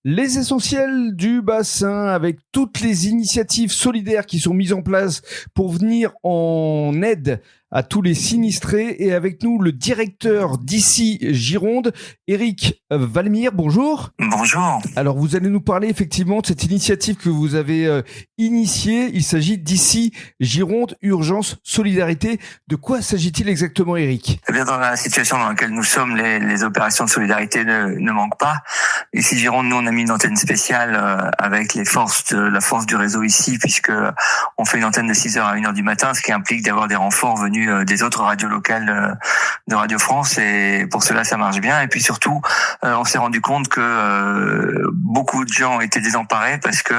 Les essentiels du bassin avec toutes les initiatives solidaires qui sont mises en place pour venir en aide à tous les sinistrés. Et avec nous, le directeur d'ICI Gironde, Eric Valmire. Bonjour. Bonjour. Alors, vous allez nous parler effectivement de cette initiative que vous avez initiée. Il s'agit d'ICI Gironde Urgence Solidarité. De quoi s'agit-il exactement, Eric ? Eh bien, dans la situation dans laquelle nous sommes, les opérations de solidarité ne manquent pas. ICI Gironde, nous, on a mis une antenne spéciale avec la force du réseau ici, puisque on fait une antenne de 6h à 1h du matin, ce qui implique d'avoir des renforts venus des autres radios locales de Radio France, et pour cela, ça marche bien. Et puis surtout, on s'est rendu compte que beaucoup de gens étaient désemparés parce que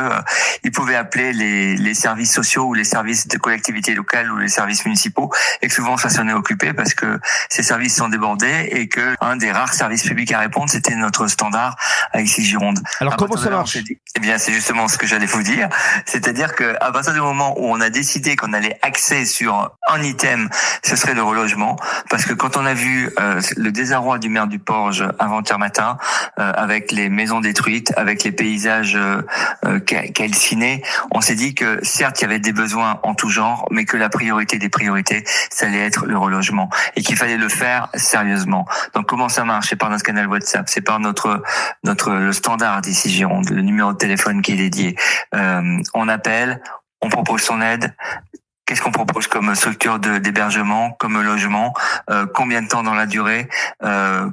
ils pouvaient appeler les services sociaux ou les services de collectivités locales ou les services municipaux, et que souvent ça sonnait occupé parce que ces services sont débordés, et que un des rares services publics à répondre, c'était notre standard à ICI Gironde. Alors comment ça marche ? Eh bien, c'est justement ce que j'allais vous dire. C'est-à-dire que à partir du moment où on a décidé qu'on allait axer sur un item, ce serait le relogement, parce que quand on a vu le désarroi du maire du Porge avant-hier matin, avec les maisons détruites, avec les paysages calcinés, on s'est dit que certes il y avait des besoins en tout genre, mais que la priorité des priorités, ça allait être le relogement, et qu'il fallait le faire sérieusement. Donc comment ça marche ? C'est par notre canal WhatsApp, c'est par le standard d'ICI Gironde, le numéro de téléphone qui est dédié. On appelle, on propose son aide. Qu'est-ce qu'on propose comme structure d'hébergement, comme logement, combien de temps dans la durée,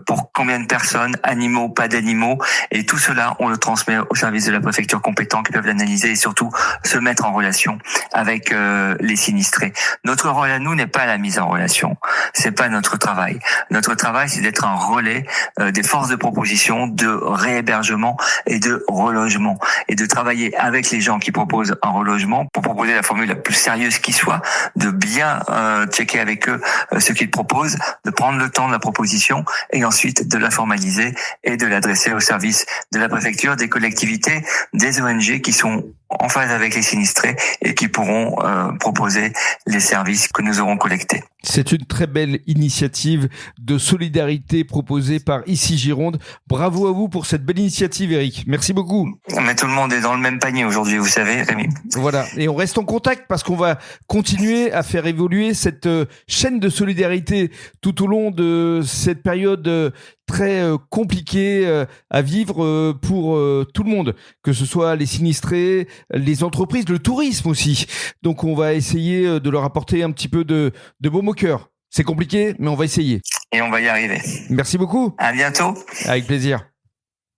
pour combien de personnes, animaux, pas d'animaux, et tout cela, on le transmet au service de la préfecture compétent qui peuvent l'analyser et surtout se mettre en relation avec les sinistrés. Notre rôle à nous n'est pas la mise en relation, c'est pas notre travail. Notre travail, c'est d'être un relais des forces de proposition, de réhébergement et de relogement, et de travailler avec les gens qui proposent un relogement pour proposer la formule la plus sérieuse qui soit, de bien checker avec eux ce qu'ils proposent, de prendre le temps de la proposition et ensuite de la formaliser et de l'adresser au service de la préfecture, des collectivités, des ONG qui sont en phase avec les sinistrés et qui pourront proposer les services que nous aurons collectés. C'est une très belle initiative de solidarité proposée par ICI Gironde. Bravo à vous pour cette belle initiative, Eric. Merci beaucoup. Mais tout le monde est dans le même panier aujourd'hui, vous savez, Rémi. Voilà, et on reste en contact parce qu'on va continuer à faire évoluer cette chaîne de solidarité tout au long de cette période très compliquée à vivre pour tout le monde, que ce soit les sinistrés, les entreprises, le tourisme aussi. Donc on va essayer de leur apporter un petit peu de baume au cœur. C'est compliqué, mais on va essayer. Et on va y arriver. Merci beaucoup. À bientôt. Avec plaisir.